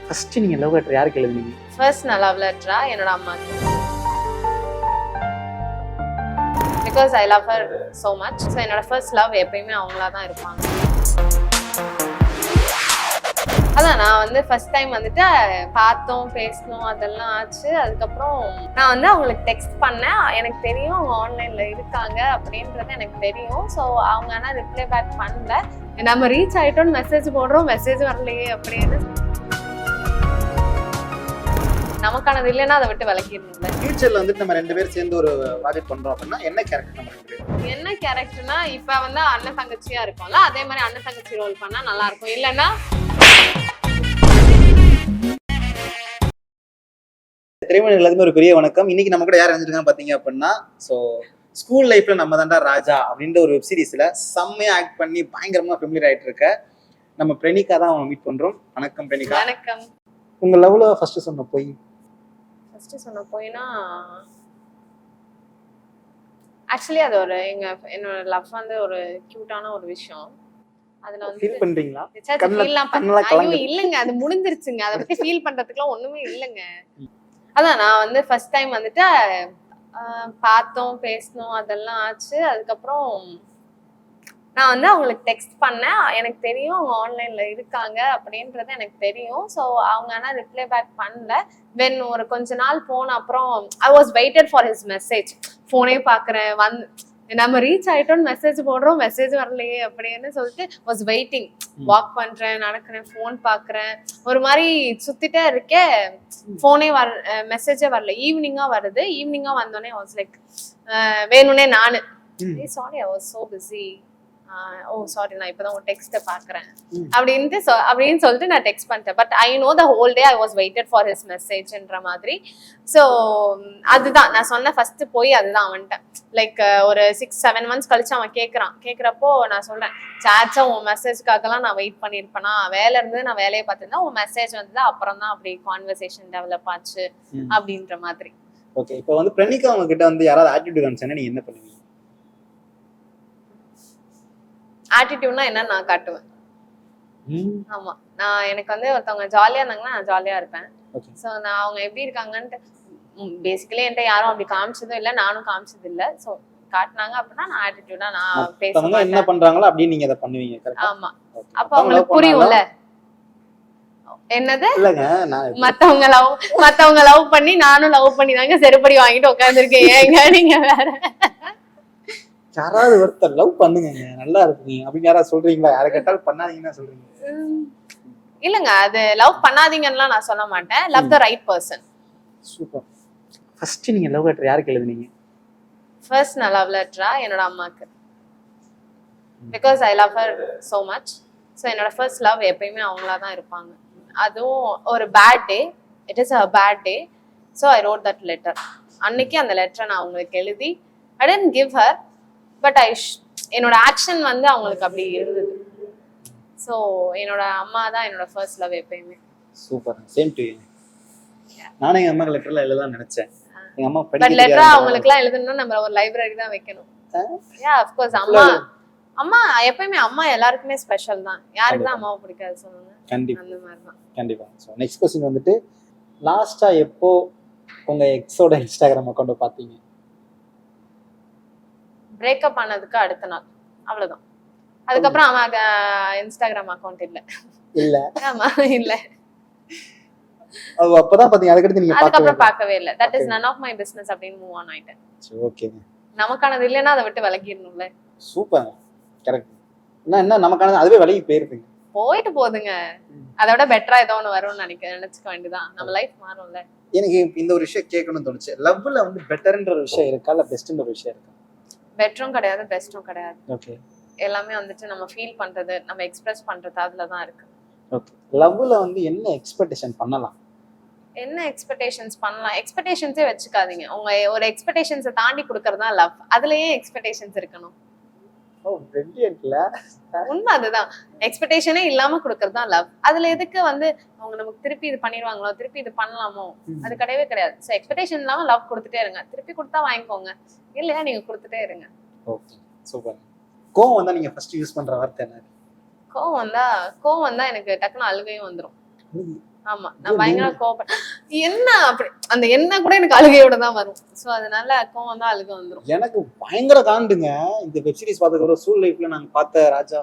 First நீங்க love letter யாருக்கு எழுதுனீங்க? ஃபர்ஸ்ட் நான் லவ் லெட்டரா என்னோட அம்மாக்கு. Because I love her so much. So என்னோட ஃபர்ஸ்ட் லவ் எப்பயுமே அவங்களா தான் இருப்பாங்க. அதான் நான் வந்து ஃபர்ஸ்ட் டைம் வந்துட்டு பார்த்தோம், பேசணும், அதெல்லாம் ஆச்சு. அதுக்கப்புறம் நான் வந்து அவங்களுக்கு டெக்ஸ்ட் பண்ணேன். எனக்கு தெரியும் அவங்க ஆன்லைன்ல இருக்காங்க அப்படின்றது எனக்கு தெரியும். ஸோ அவங்க ஆனால் ரிப்ளை பேக் பண்ணல. நம்ம ரீச் ஆயிட்டோம்னு மெசேஜ் போடுறோம், மெசேஜ் வரலையே அப்படின்னு. நமக்கானது இல்லைன்னா அதை விட்டு விளக்கிடணும்ல. ஃபியூச்சர்ல வந்துட்டு நம்ம ரெண்டு பேரும் சேர்ந்து ஒரு ப்ராஜெக்ட் பண்றோம் அப்படின்னா என்ன கேரக்டர் நம்ம ரெண்டு பேரும்? என்ன கேரக்டர்னா இப்ப வந்து அண்ணன் தங்கச்சியா இருக்கும்ல, அதே மாதிரி அண்ணன் தங்கச்சி ரோல் பண்ணா நல்லா இருக்கும். இல்லைன்னா திரைமணி எல்லாத்துக்குமே ஒரு பெரிய வணக்கம். இன்னைக்கு நம்ம கூட யார் இருந்திருக்காங்க பாத்தீங்க அப்படின்னா, ஸோ ஸ்கூல் லைஃப்ல நம்ம தாண்டா ராஜா அப்படின்ற ஒரு வெப் சீரிஸ்ல செம்மையா ஆக்ட் பண்ணி பயங்கரமா ஃபெமிலியர் ஆயிட்டு இருக்க நம்ம பிரணிகா தான் அவங்க மீட் பண்றோம். வணக்கம் பிரணிகா. வணக்கம். உங்க லவ்ல ஃபர்ஸ்ட் சொன்ன போய் போயினா ஆக்சுவலி அது ஒரு என்னோட லவ் வந்து ஒரு கியூட்டான ஒரு விஷயம். அதுல வந்து ஃபீல் பண்றீங்களா? ஐயோ இல்லங்க, அது முடிஞ்சிருச்சுங்க. அதை பத்தி ஃபீல் பண்றதுக்குலாம் ஒண்ணுமே இல்லைங்க. அதான் நான் வந்து ஃபர்ஸ்ட் டைம் வந்துட்டு பார்த்தோம், பேசணும், அதெல்லாம் ஆச்சு. அதுக்கப்புறம் நான் வந்து அவங்களுக்கு டெக்ஸ்ட் பண்ணேன். எனக்கு தெரியும் அவங்க ஆன்லைன்ல இருக்காங்க அப்படின்றது எனக்கு தெரியும். ஸோ அவங்க ஆனால் ரிப்ளை பேக் பண்ணல. வென் ஒரு கொஞ்ச நாள் போன அப்புறம் ஐ was waited for his message. ஃபோனே பார்க்குறேன், நம்ம ரீச் ஆயிட்டோம்னு மெசேஜ் போடுறோம், மெசேஜ் வரலையே அப்படின்னு சொல்லிட்டு வாஸ் வெயிட்டிங். வாக் பண்றேன், நடக்கிறேன், ஃபோன் பார்க்குறேன், ஒரு மாதிரி சுத்திட்டே இருக்கேன். ஃபோனே மெசேஜே வரல. ஈவினிங்கா வருது. ஈவினிங்கா வந்தோடனே வாஸ் லைக் வேணும்னே நானு sorry I was so busy, oh sorry நான் இப்பதான் உன் டெக்ஸ்ட்டை பாக்குறேன் அப்படின்னு சொல்லிட்டு நான் டெக்ஸ்ட் பண்ணிட்டேன். But I know the whole day I was waited for his மெசேஜ்ன்ற மாதிரி. ஸோ அதுதான் நான் சொன்ன ஃபர்ஸ்ட் போய் அதுதான் அவன்கிட்ட. லைக் ஒரு 6-7 months கழிச்சு அவன் கேட்குறப்போ நான் சொல்றேன், சாச்சா உன் மெசேஜ்க்காகலாம் நான் வெயிட் பண்ணியிருப்பேனா, வேலை இருந்து நான் வேலையை பார்த்துருந்தா உன் மெசேஜ் வந்து அப்புறம் தான் அப்படி கான்வர்சேஷன் டெவலப் ஆச்சு அப்படின்ற மாதிரி. ஓகே, இப்போ வந்து பிரணிகா அவங்க கிட்ட வந்து யாராவது ஆட்டிடியூட் காமிச்சாங்கன்னா நீங்க என்ன பண்ணுவீங்க? ஆட்டிடியூட்னா என்ன நான் காட்டுவேன். ஆமா, நான் எனக்கு வந்து ஒருத்தவங்க ஜாலியா இருந்தாங்கன்னா நான் ஜாலியா இருப்பேன். ஸோ நான் அவங்க எப்படி இருக்காங்கன்ட்டு பேசிக்கலி என்கிட்ட யாரும் அப்படி காமிச்சதும் இல்லை, நானும் காமிச்சது இல்லை. ஸோ காட்டினாங்க அப்படின்னா நான் ஆட்டிடியூடா நான் பேசுவேன். என்ன பண்றாங்களோ அப்படின்னு நீங்க அதை பண்ணுவீங்க. ஆமா, அப்ப அவங்களுக்கு புரியும்ல. என்னது மத்தவங்க லவ் பண்ணி நானும் லவ் பண்ணி தாங்க செருப்படி வாங்கிட்டு உட்காந்துருக்கேன். ஏங்க நீங்க வேற யாராவது ஒருத்தர் லவ் பண்ணுங்க, நல்லா இருக்குங்க அப்படின்னு யாராவது சொல்றீங்களா? யாரை கேட்டாலும் பண்ணாதீங்கன்னா சொல்றீங்க. இல்லங்க, அது லவ் பண்ணாதீங்கன்னா நான் சொல்ல மாட்டேன். Love the right person. Super. First நீங்க லவ் லெட்டர் யாருக்கு எழுதுனீங்க? ஃபர்ஸ்ட் நான் லவ் லெட்டரா என்னோட அம்மாக்கு. Because I love her so much. So என்னோட ஃபர்ஸ்ட் லவ் எப்பயுமே அவங்களா தான் இருப்பாங்க. அதுவும் ஒரு bad day, it is a bad day. So I wrote that letter. அன்னைக்கு அந்த லெட்டரை நான் அவங்களுக்கு எழுதி I didn't give her, but என்னோட ஆக்ஷன் வந்து அவங்களுக்கு அப்படி இருந்தது. ஸோ என்னோட அம்மா தான் என்னோட ஃபர்ஸ்ட் லவ் எப்பயுமே. Super, same to you. நானே எங்க அம்மாக்கு லெட்டர்லாம் எழுதலாம் நினைச்சேன். எங்க அம்மா பட் லெட்டரா அவங்களுக்குலாம் எழுதணும்னா நம்ம ஒரு லைப்ரரி தான் வைக்கணும். Yeah of course. அம்மா எப்பயுமே அம்மா எல்லாருக்குமே ஸ்பெஷல் தான். யாருக்கு தான் அம்மாவை பிடிக்காது சொல்லுங்க? கண்டிப்பா, அந்த மாதிரி தான். கண்டிப்பா. ஸோ நெக்ஸ்ட் क्वेश्चन வந்துட்டு, லாஸ்டா எப்போ உங்க எக்ஸோட இன்ஸ்டாகிராம் அக்கௌண்ட் பாத்தீங்க? பிரேக்கப் ஆனதுக்கு அடுத்த நாள், அவ்வளவுதான். அதுக்கப்புறம் அவன் இன்ஸ்டாகிராம் அக்கௌண்ட் இல்ல. ஆமா இல்ல. அப்பதான் பாத்தீங்க, அதுக்கடுத்து நீங்க அதுக்கப்புறம் பார்க்கவே இல்ல. That is none of my business அப்படின்னு மூவ் ஆன் ஆயிட்டேன். ஓகேங்க. நமக்கானது இல்லைன்னா அதை விட்டு விலகிடணும்ல. Super, correct. என்ன நமக்கானது அதுவே விலகி போயிட்டு போகுதுங்க. அதை விட பெட்டரா ஏதோ ஒன்று வரும்னு நினைச்சுக்க வேண்டியதான். நம்ம லைஃப் மாறும்ல. எனக்கு இந்த ஒரு விஷயம் கேட்கணும்னு தோணுச்சு. லவ்ல வந்து பெட்டர்ன்ற ஒரு விஷயம் இருக்கா, இல்ல பெஸ்ட்ன்ற ஒரு விஷயம் இருக்கா? பெட்டரும் கிடையாது, பெஸ்டும் கிடையாது. ஓகே, எல்லாமே வந்துட்டு நம்ம ஃபீல் பண்றது, நம்ம எக்ஸ்பிரஸ் பண்றது, அதுல தான் இருக்கு. ஓகே, லவ்ல வந்து என்ன எக்ஸ்பெக்டேஷன் பண்ணலாம்? என்ன எக்ஸ்பெக்டேஷன்ஸ் பண்ணலாம்? எக்ஸ்பெக்டேஷன்ஸே வச்சுக்காதீங்க. உங்க ஒரு எக்ஸ்பெக்டேஷன்ஸை தாண்டி கொடுக்கறது தான் லவ். அதுலயே எக்ஸ்பெக்டேஷன்ஸ் இருக்கணும். ஓ பிரில்லியன்ட்ல. உண்மை அதுதான். எக்ஸ்பெக்டேஷனே இல்லாம கொடுக்கறது தான் லவ். அதுல எதுக்கு வந்து அவங்க நமக்கு திருப்பி இது பண்ணிடுவாங்களோ, திருப்பி இது பண்ணலாமோ, அது கிடையவே கிடையாது. ஸோ எக்ஸ்பெக்டேஷன் இல்லாம லவ் கொடுத்துட்டே இருங்க. திருப்பி கொடுத்தா வாங்கிக்கோங்க, இல்லையா நீங்க கொடுத்துட்டே இருங்க. Okay, super. கோவம் வந்தா நீங்க ஃபர்ஸ்ட் யூஸ் பண்ற வார்த்தை என்ன? கோவம் வந்தா எனக்கு டக்குன்னு அழுகையும் வந்துடும். ஆமா நான் பயங்கர கோபப்பட்டேன். என்ன அப்படி அந்த என்ன கூட எனக்கு அழுகையோட தான் வரும். சோ அதனால கோவம் தான் அழுக வந்துரும். எனக்கு பயங்கர காண்டுங்க இந்த வெப் சீரிஸ் பார்த்ததுக்கு ஸ்கூல் லைஃப்ல நாங்க பார்த்த ராஜா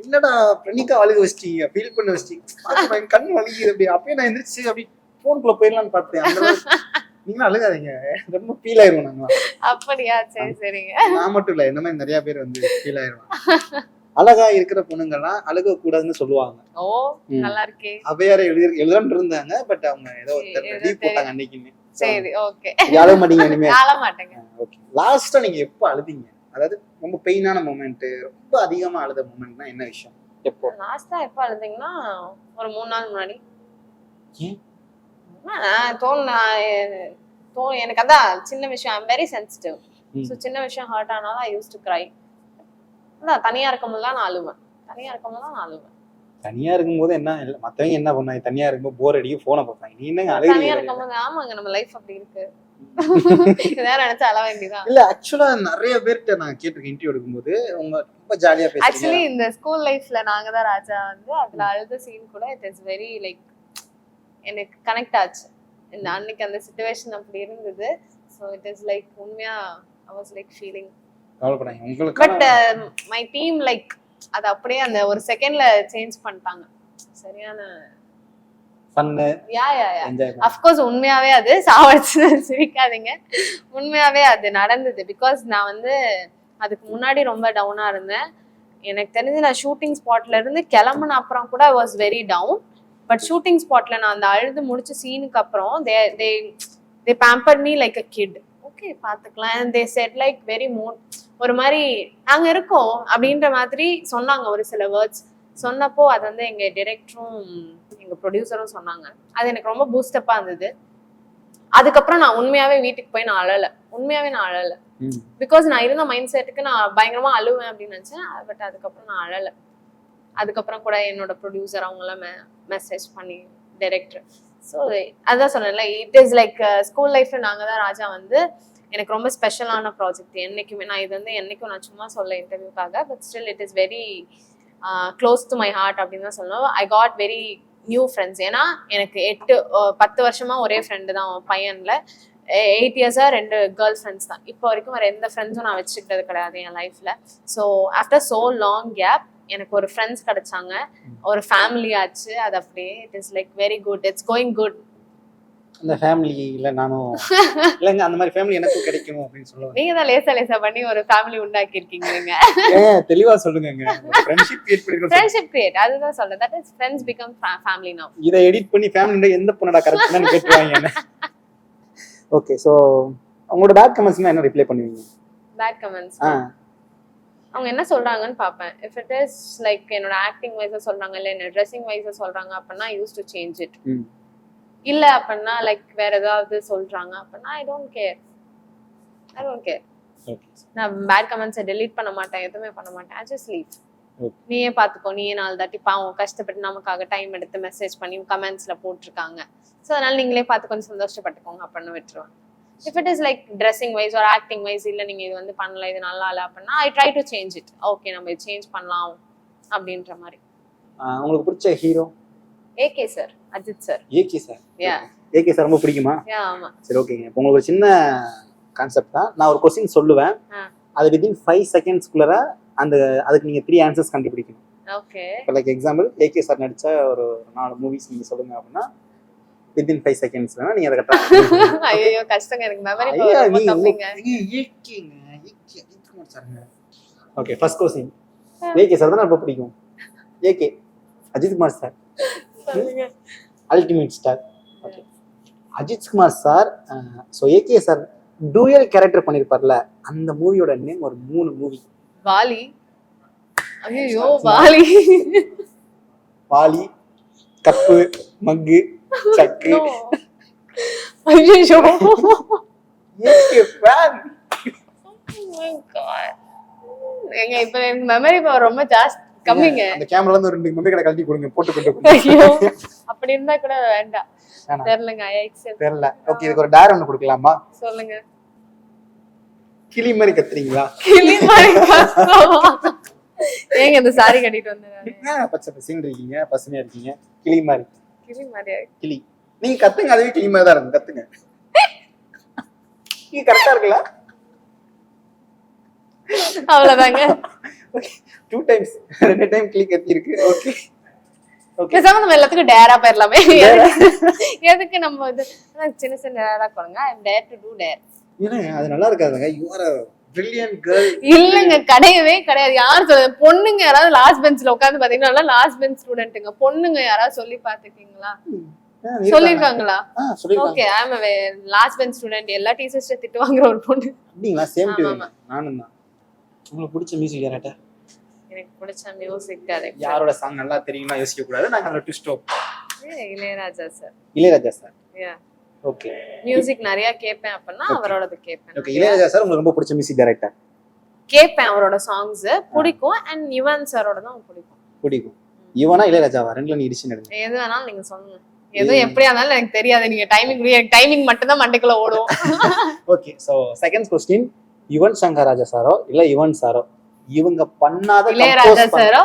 என்னடா பிரணிகா அழுக வச்சிட்டீங்க, ஃபீல் பண்ண வச்சிட்டீங்க, என் கண் வலிக்குது அப்படி. அப்பயே நான் எந்திரிச்சு அப்படி போனுக்குள்ள போயிடலான்னு பார்த்தேன். அந்த நீங்களும் அழுகாதீங்க, ரொம்ப ஃபீல் ஆயிருவோம் நாங்க. அப்படியா? சரி சரிங்க. நான் மட்டும் இல்ல, இந்த மாதிரி நிறைய பேர் வந்து ஃபீல் ஆயிருவாங்க. அழகா இருக்கிற பொண்ணுங்கெல்லாம் அழுக கூடாதுன்னு சொல்லுவாங்க. ஓ நல்லா இருக்கே. அவையார எழுதான்னு இருந்தாங்க, பட் அவங்க ஏதோ லீவ் போட்டாங்க அன்னைக்குமே. சரி ஓகே. அழ மாட்டீங்க இனிமே? அழ மாட்டேங்க. ஓகே. லாஸ்டா நீங்க எப்ப அழுதீங்க? அதாவது ரொம்ப பெயினான மொமெண்ட், ரொம்ப அதிகமா அழுத மொமெண்ட்னா என்ன விஷயம்? எப்போ லாஸ்டா எப்ப அழுதீங்கன்னா ஒரு 3 நாள் முன்னாடி. ஏன்? எனக்கு அதான் சின்ன விஷயம். I'm very sensitive. ஸோ சின்ன விஷயம் ஹர்ட் ஆனாலும் ஐ யூஸ் டு கிரை. அதான் தனியா இருக்கும்போது தான் நான் அழுவேன். தனியா இருக்கும்போது என்ன மத்தவங்க என்ன பண்ணாங்க? தனியா இருக்கும்போது போர் அடிக்கும், போனை பார்ப்பாங்க. நீ என்னங்க அழுகிறீங்க? தனியா இருக்கும்போது ஆமாங்க, நம்ம லைஃப் அப்படி இருக்கு. இதெல்லாம் நினைச்சு அழ வேண்டியதான். இல்ல ஆக்சுவலா நிறைய பேர்கிட்ட நான் கேட்டிருக்கேன் இன்டர்வியூ எடுக்கும்போது, அவங்க ரொம்ப ஜாலியா பேசுறாங்க. ஆக்சுவலி இந்த ஸ்கூல் லைஃப்ல நாங்க தான் ராஜா வந்து அதுல அழுத சீன் கூட இட் இஸ் வெரி லைக் எனக்கு கனெக்ட் ஆச்சு. இந்த அன்னைக்கு அந்த சிச்சுவேஷன் அப்படி இருந்தது. ஸோ இட் இஸ் லைக் உண்மையா ஐ வாஸ் லைக் ஃபீலிங். கவலைப்படாதீங்க உங்களுக்கு. பட் மை டீம் லைக் அது அப்படியே அந்த ஒரு செகண்ட்ல சேஞ்ச் பண்ணிட்டாங்க. சரியான ஃபன்னு யா ஆஃப் கோர்ஸ் உண்மையாவே அது சாவடிச்சு சிரிக்காதீங்க. உண்மையாவே அது நடந்தது. பிகாஸ் நான் வந்து அதுக்கு முன்னாடி ரொம்ப டவுனா இருந்தேன். எனக்கு தெரிஞ்சு நான் ஷூட்டிங் ஸ்பாட்ல இருந்து கிளம்புன அப்புறம் கூட I was very down. But shooting ஸ்பாட்ல நான் அந்த அழுது முடிச்ச சீனுக்கு அப்புறம் they pampered me like a kid. Okay பாத்துக்கலாம். and they said like very more ஒரு மாதிரி நாங்க இருக்கோம் அப்படின்ற மாதிரி சொன்னாங்க. ஒரு சில வேர்ட்ஸ் சொன்னப்போ அது வந்து எங்க டைரக்டரும் எங்க ப்ரொடியூசரும் சொன்னாங்க. அது எனக்கு ரொம்ப பூஸ்டப்பா இருந்தது. அதுக்கப்புறம் நான் உண்மையாவே வீட்டுக்கு போய் நான் அழல. பிகாஸ் நான் இருந்த மைண்ட் செட்டுக்கு நான் பயங்கரமா அழுவேன் அப்படின்னு நினைச்சேன். பட் அதுக்கப்புறம் நான் அழல. அதுக்கப்புறம் கூட என்னோட ப்ரொடியூசர் அவங்க எல்லாம் மெசேஜ் பண்ணி டைரக்டர். ஸோ அதான் சொன்னேன்ல, இட் இஸ் லைக் ஸ்கூல் லைஃப்ல நாங்க தான் ராஜா வந்து எனக்கு ரொம்ப ஸ்பெஷலான ப்ராஜெக்ட். என்னைக்குமே நான் இது வந்து என்னைக்கும் நான் சும்மா சொல்ல இன்டர்வியூக்காக, but still it is very close to my heart அப்படின்னு தான் சொல்லணும். I got very new friends. ஏன்னா எனக்கு 10 வருஷமா ஒரே ஃப்ரெண்டு தான் பையன்ல. 8 இயர்ஸா 2 கேர்ள் ஃப்ரெண்ட்ஸ் தான். இப்போ வரைக்கும் வேற எந்த ஃப்ரெண்ட்ஸும் நான் வச்சுக்கிட்டது கிடையாது என் லைஃப்ல. So after so long gap எனக்கு ஒரு ஃப்ரெண்ட்ஸ் கிடைச்சாங்க, ஒரு ஃபேமிலி ஆச்சு. அது அப்படியே it is like very good, it's going good. அந்த ஃபேமிலில நானும் இல்லங்க, அந்த மாதிரி ஃபேமிலி எனக்கும் கிடைக்கும் அப்படின்னு சொல்லுவாங்க. நீங்க தான் லேசா பண்ணி ஒரு ஃபேமிலி உண்டாக்கி இருக்கீங்க. தெளிவா சொல்லுங்க. ஃப்ரெண்ட்ஷிப் கிரியேட் அதுதான் சொல்றேன். That is friends become family நவ. இத எடிட் பண்ணி ஃபேமிலில எந்த பொண்ணடா கரெக்ட்னு கேட்பாங்க என்ன. ஓகே, சோ உங்களோட பேட் கமெண்ட்ஸ்னா என்ன ரிப்ளை பண்ணுவீங்க? பேட் கமெண்ட்ஸ் அவங்க என்ன சொல்றாங்கன்னு பாப்பேன். இஃப் இட் இஸ் லைக் என்னோட ஆக்டிங் வைஸா சொல்றாங்க இல்ல என்ன ட்ரெஸ்ஸிங் வைஸா சொல்றாங்க அப்படின்னா ஐ யூஸ் டு சேஞ்ச் இட். இல்ல அப்படின்னா லைக் வேற ஏதாவது சொல்றாங்க அப்படின்னா ஐ டோன்ட் கேர். நான் பேட் கமெண்ட்ஸை டெலீட் பண்ண மாட்டேன், எதுவுமே பண்ண மாட்டேன். I just leave. நீயே பாத்துக்கோ, நீயே 4 தாட்டி பாவம் கஷ்டப்பட்டு நமக்காக டைம் எடுத்து மெசேஜ் பண்ணி கமெண்ட்ஸ்ல போட்டிருக்காங்க. ஸோ அதனால நீங்களே பார்த்து கொஞ்சம் சந்தோஷப்பட்டுக்கோங்க அப்படின்னு விட்டுருவேன். If it is like dressing wise or acting wise, இல்ல நீங்க இது வந்து பண்ணல, இது நல்லா இல்ல அப்படின்னா I try to change it. Okay நம்ம இது சேஞ்ச் பண்ணலாம் அப்படின்ற மாதிரி. உங்களுக்கு பிடிச்ச hero? AK sir, Ajith sir. AK sir, AK sir ரொம்ப பிடிக்குமா? ஆமா. சரி ஓகேங்க. இப்போ உங்களுக்கு ஒரு சின்ன கான்செப்ட் தான். நான் ஒரு क्वेश्चन சொல்லுவேன், அது within 5 seconds-குள்ள அதுக்கு நீங்க 3 ஆன்சர்ஸ் கண்டுபிடிக்கணும். ஓகே. இப்போ லைக் எக்ஸாம்பிள் ஏகே சார் நடிச்ச ஒரு 4 மூவிஸ் நீங்க சொல்லுங்க அப்படின்னா within 5 seconds நீங்க அத கரெக்ட்டா. ஐயோ கஷ்டங்க, எனக்கு மெமரி பவர் ரொம்ப கம்மிங்க. ஏகேங்க, ஏகே அஜித் குமார் சார்ங்க. Okay, first question. AK sir தான் ரொம்ப பிடிக்கும். ஏகே அஜித் குமார் சார் சொல்லுங்க. Ultimate star. Okay, Ajith Kumar sir so AK sir dual character பண்ணிருப்பார்ல, அந்த மூவியோட நேம் ஒரு 3 மூவி. வாலி. ஐயோ வாலி. வாலி, கப்பு, மக்கு, சக்கு. ஐயோ AK fan. Oh my god. ஏங்க இப்ப எனக்கு மெமரி பவர் ரொம்ப ஜாஸ்தி கம்மிங்க. அந்த கேமரால இருந்து 2 மெமரி கார்டு கழட்டி கொடுங்க, போட்டு கொண்டு. ஐயோ அப்படி இருந்தா கூட வேண்டாம். தெரியலங்க, ஐ அக்செப்ட். தெரியல. ஓகே, இதுக்கு ஒரு டேர் ஒன்னு கொடுக்கலாமா? சொல்லுங்க. கிளி மாதிரி கத்துறீங்களா? கிளி மாதிரி கத்துறோமா? ஏங்க இந்த சாரி கட்டிட்டு வந்தேன். பச்சை பசங்க இருக்கீங்க, பசுமையா இருக்கீங்க, கிளி மாதிரி. கிளி மாதிரியா கிளி. நீங்க கத்துங்க, அதுவே கிளி மாதிரி தான் இருக்கும், கத்துங்க. நீங்க கரெக்டா இருக்குல்ல? அவ்வளவுதாங்க. ஓகே 2 டைம்ஸ் 2 டைம் கிளி கத்தி இருக்கு. Okay okay. பேசாம நம்ம எல்லாத்துக்கும் டேரா போயிடலாமே. எதுக்கு நம்ம இது சின்ன சின்ன டேரா கொடுங்க. ஐ அம் டேர் டு டு டேர். ஏங்க அது நல்லா இருக்காதுங்க. You are a brilliant girl. இல்லங்க, கிடையவே கிடையாது. யார் சொல்ல? பொண்ணுங்க யாராவது லாஸ்ட் பெஞ்ச்ல உட்கார்ந்து பாத்தீங்கன்னா லாஸ்ட் பெஞ்ச் ஸ்டூடெண்ட்டுங்க. பொண்ணுங்க யாராவது சொல்லி பாத்துக்கீங்களா? சொல்லிருக்காங்களா? சொல்லிருக்காங்க. Okay, I am a last bench student. எல்லா டீச்சர்ஸ்ட்ட திட்டு வாங்குற ஒரு பொண்ணு. அப்படிங்களா? சேம் டு ஆமா. நானும் தான். உங்களுக்கு பிடிச்ச மியூசிக் யாரட்ட? எனக்கு பிடிச்ச மியூசிக் டைரக்டர் யாரோட சாங் நல்லா தெரியுமா யோசிக்க கூடாது. நாங்க அந்த twist Ilaiyaraaja sir. Ilaiyaraaja sir. Yeah. Okay. Music நிறைய கேட்பேன் அப்படின்னா அவரோடது கேட்பேன். ஓகே. இளையராஜா சார் உங்களுக்கு ரொம்ப பிடிச்ச மியூசிக் டைரக்டர்? கேட்பேன், அவரோட சாங்ஸ் பிடிக்கும். அண்ட் யுவன் சாரோட தான் பிடிக்கும். பிடிக்கும். யுவனா இளையராஜாவா? ரெண்டுல நீ டிசிஷன் எடுங்க. எது வேணாலும் நீங்க சொல்லுங்க. எது எப்படியா இருந்தாலும் எனக்கு தெரியாது. நீங்க டைமிங் மட்டும் தான் மண்டைக்குள்ள ஓடும். Okay. So second question, Yuvan Shankar Raja சாரோ இல்ல யுவன் சாரோ? இவங்க பண்ணாத இளையராஜா சாரோ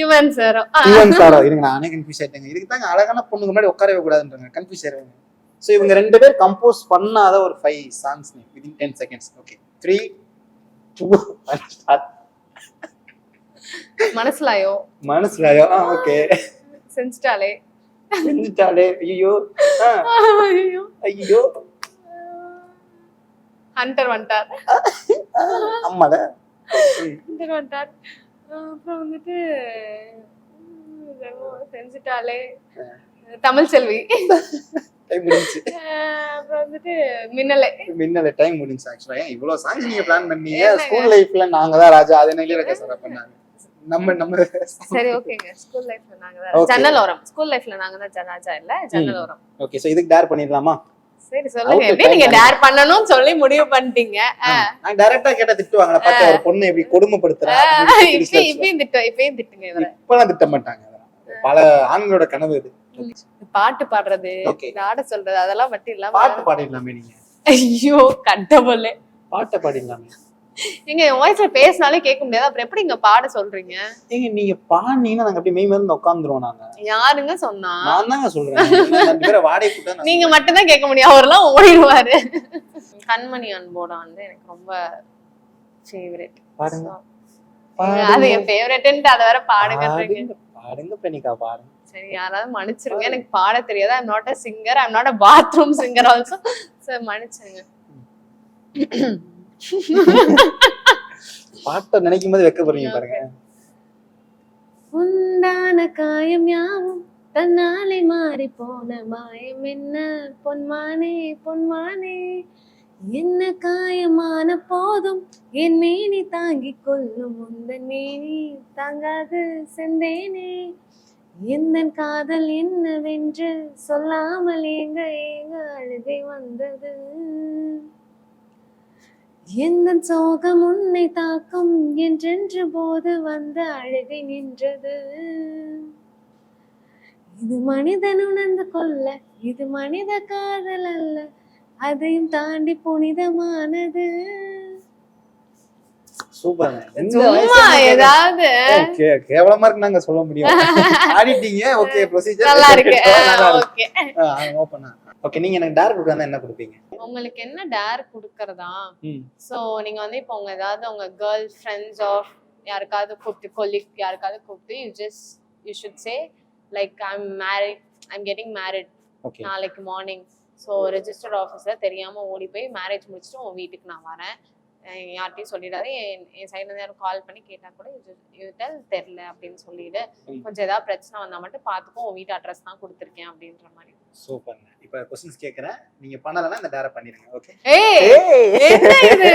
யுவன் சாரோ? யுவன் சாரோ. இருங்க, நானே கன்ஃபியூஸ் ஆயிட்டேங்க. இதுக்கு தாங்க அழகான பொண்ணுங்க முன்னாடி உட்காரவே கூடாதுன்றாங்க. கன்ஃபியூஸ் ஆயிருவாங்க. சோ இவங்க ரெண்டு பேர் கம்போஸ் பண்ணாத ஒரு 5 songs name within 10 seconds. Okay 3 2 1 start. மனசுலாயோ? மனசுலாயோ? ஓகே. செஞ்சிட்டாலே? செஞ்சிட்டாலே? ஐயோ ஐயோ ஐயோ. ஹண்டர் வந்துட்டார். அம்மாட ஹண்டர் வந்துட்டார். அப்புறம் வந்துட்டு செஞ்சிட்டாலே தமிழ் செல்வி. டைம் முடிஞ்சு. அப்புறம் வந்துட்டு மின்னலே டைம் முடிஞ்சு. ஆக்சுவலா இவ்வளவு சாங்ஸ் நீங்க பிளான் பண்ணீங்க. ஸ்கூல் லைஃப்ல நாங்க தான் ராஜா, அது இளையராஜா சார் பண்ணாங்க. நம்ம சரி ஓகேங்க. ஸ்கூல் லைஃப்ல நாங்க தான் ஜன்னலோரம். ஸ்கூல் லைஃப்ல நாங்க தான் ராஜா இல்ல ஜன்னலோரம். ஓகே. சோ இதுக்கு டேர் பண்ணிடலாமா? சரி சொல்லுங்க. எப்படி நீங்க டேர் பண்ணனும்னு சொல்லி முடிவு பண்ணிட்டீங்க? நான் டைரக்டா கேட்ட திட்டுவாங்களா? பாத்து ஒரு பொண்ணு எப்படி கொடுமைப்படுத்துறா? இப்பயும் திட்டுங்க. இப்பலாம் திட்ட மாட்டாங்க. பல ஆண்களோட கனவு இது. பாட்டு பாடுறது, ஆட சொல்றது, அதெல்லாம் மட்டும் இல்லாம பாட்டு பாடிடலாமே நீங்க? ஐயோ கடவுளே, பாட்டை பாடிடலாமே. நீங்க வாய்ஸ்ல பேசினாலே கேட்க முடியாது, அப்புறம் எப்படி இங்க பாட சொல்றீங்க? ஏங்க நீங்க பாடுனீங்கன்னா நாங்க அப்படியே மெய் மறந்து உட்கார்ந்துருவோம். நாங்க யாருங்க சொன்னா? நான் தாங்க சொல்றேன். வாடகை கூட்ட நீங்க மட்டும் தான் கேட்க முடியும், அவரெல்லாம் ஓடிடுவாரு. கண்மணி அன்போட வந்து எனக்கு ரொம்ப ஃபேவரட். பாடுங்க. அது என் ஃபேவரட்ன்ட்டு அத வேற பாடுங்கன்றீங்க. பாடுங்க பிரணிகா, பாடுங்க. சரி யாராவது மன்னிச்சிருங்க, எனக்கு பாட தெரியாது. I am not a singer, I am not a bathroom singer also. So மன்னிச்சிருங்க. பாட்ட நினைக்கும் போது வெக்கப்படுறீங்க பாருங்க. உண்டான காயம் யாவும் தன்னாலே மாறி போன மாயம் என்ன பொன்மானே பொன்மானே, என்ன காயமான போதும் என் மேனி தாங்கிக் கொள்ளும் உந்தன் மேனி தாங்காது செந்தேனே, எந்தன் காதல் என்னவென்று சொல்லாமல் ஏங்க ஏங்க அழுகை வந்தது, எந்தன் சோகம் உன்னை தாக்கும் என்றென்று போது வந்த அழுகை நின்றது, இது மனிதன் உணர்ந்து கொள்ள இது மனித காதல் அல்ல, அதையும் தாண்டி புனிதமானது. சூப்பர்ங்க. சும்மா ஏதாவது கேவலமா இருக்கு நாங்க சொல்ல முடியும். ஆடிட்டீங்க. ஓகே ப்ரொசீஜர் நல்லா இருக்கு. ஓகே ஓபனா. ஓகே நீங்க எனக்கு டேர் கொடுக்கறதா என்ன கொடுப்பீங்க? உங்களுக்கு என்ன டேர் கொடுக்கறதா? சோ நீங்க வந்து இப்போ உங்க ஏதாவது உங்க கேர்ள் ஃப்ரெண்ட்ஸ் ஆஃப் யாருக்காவது கூப்பிட்டு கொலீக் யாருக்காவது கூப்பிட்டு you should say like I'm married, I'm getting married நாளைக்கு மார்னிங். ஸோ ரெஜிஸ்டர்ட் ஆஃபீஸர் தெரியாம ஓடி போய் மேரேஜ் முடிச்சுட்டு உன் வீட்டுக்கு நான் வரேன், யார்ட்டையும் சொல்லிடாது, என் சைட்ல இருந்து யாரும் கால் பண்ணி கேட்டா கூட தெரியல அப்படின்னு சொல்லிடு, கொஞ்சம் ஏதாவது பிரச்சனை வந்தா மட்டும் பாத்துக்கோ, உன் வீட்டு அட்ரஸ் தான் கொடுத்துருக்கேன் அப்படின்ற மாதிரி. சூப்பர்ங்க. இப்போ क्वेश्चंस கேக்குறேன், நீங்க பண்ணலனா இந்த டேரை பண்ணிடுங்க. ஓகே என்ன இது?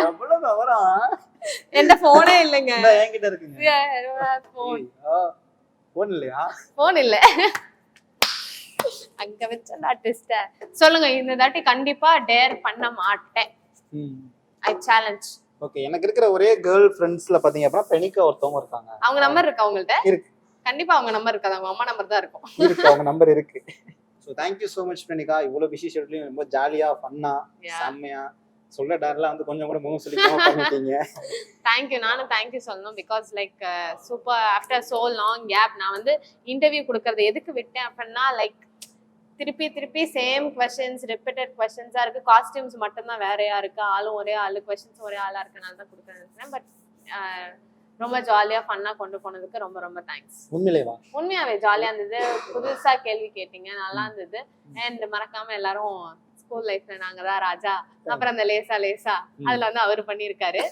எவ்வளவு கவரம். என்கிட்ட போனே இல்லைங்க. என்கிட்ட இருக்குங்க. போன் இல்லையா? போன் இல்ல. அங்க வச்சா ட்விஸ்ட். சொல்லுங்க, இந்த தாட்டி கண்டிப்பா டேர் பண்ண மாட்டேன். ஐ சேலஞ்ச். ஓகே எனக்கு இருக்கிற ஒரே கேர்ள் ஃப்ரெண்ட்ஸ்ல பாத்தீங்க அப்படினா பெனிகா ஒருத்தவங்க இருக்காங்க. அவங்க நம்பர் இருக்கா உங்கள்ட்ட? இருக்கு. கண்டிப்பா அவங்க நம்பர் இருக்காது, அவங்க அம்மா நம்பர் தான் இருக்கும். இருக்கு, அவங்க நம்பர் இருக்கு. So thank you so much பெனிகா. இவ்வளவு பிஸி ஷெட்யூல்ல ரொம்ப ஜாலியா ஃபன்னா செம்மையா சொல்ல டார்லாம் வந்து கொஞ்சம் கூட முகம் சொல்லிக்காம பண்ணிட்டீங்க. தேங்க்யூ, நானும் தேங்க்யூ சொல்லணும். Because like super after so long gap நான் வந்து இன்டர்வியூ கொடுக்கறது எதுக்கு விட்டேன் அப்படின்னா, லைக் திருப்பி சேம் கொஸ்டின்ஸ் ரிப்பீட்டட் கொஸ்டின்ஸா இருக்கு. காஸ்டியூம்ஸ் மட்டும்தான் வேறையா இருக்கு, ஆளும் ஒரே ஆளு, கொஸ்டின்ஸ் ஒரே ஆளா இருக்கனால தான் கொடுக்குறேன். பட் ரொம்ப ஜாலியா ஃபன்னா கொண்டு போனதுக்கு ரொம்ப ரொம்ப தேங்க்ஸ். உண்மையிலேவா? உண்மையாவே ஜாலியா இருந்தது. புதுசா கேள்வி கேட்டீங்க, நல்லா இருந்தது. அண்ட் மறக்காம எல்லாரும் ஸ்கூல் லைஃப்ல நாங்க தான் ராஜா, அப்புறம் அந்த லேசா அதுல வந்து அவரு பண்ணிருக்காரு.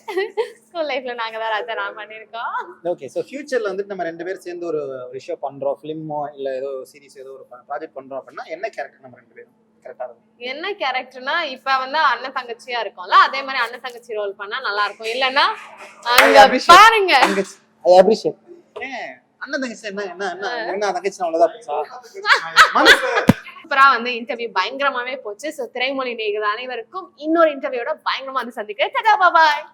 ஸ்கூல் லைஃப்ல நாங்க தான் ராஜா, நான் பண்ணிருக்கோம். ஓகே, சோ ஃபியூச்சர்ல வந்து நம்ம ரெண்டு பேரும் சேர்ந்து ஒரு விஷயம் பண்றோம், ஃபிலிமோ இல்ல ஏதோ சீரிஸ் ஏதோ ஒரு ப்ராஜெக்ட் பண்றோம் அப்படின்னா என்ன கேரக்டர் நம்ம ரெண்டு பேரும் கரெக்டா இருக்கும்? என்ன கேரக்டர்னா, இப்ப வந்து அண்ணன் தங்கச்சியா இருக்கோம்ல, அதே மாதிரி அண்ணன் தங்கச்சி ரோல் பண்ணா நல்லா இருக்கும். இல்லன்னா அங்க பாருங்க ஐ அப்ரிஷியேட். அண்ணன் தங்கச்சி என்ன என்ன என்ன என்ன தங்கச்சி அவ்வளவுதான் பேசா. சூப்பரா வந்து இன்டர்வியூ பயங்கரமாவே போச்சு. சோ திரைமொழி நேயர்கள் அனைவருக்கும் இன்னொரு இன்டர்வியூட பயங்கரமா வந்து சந்திக்கிறேன். டாடா, பாய்.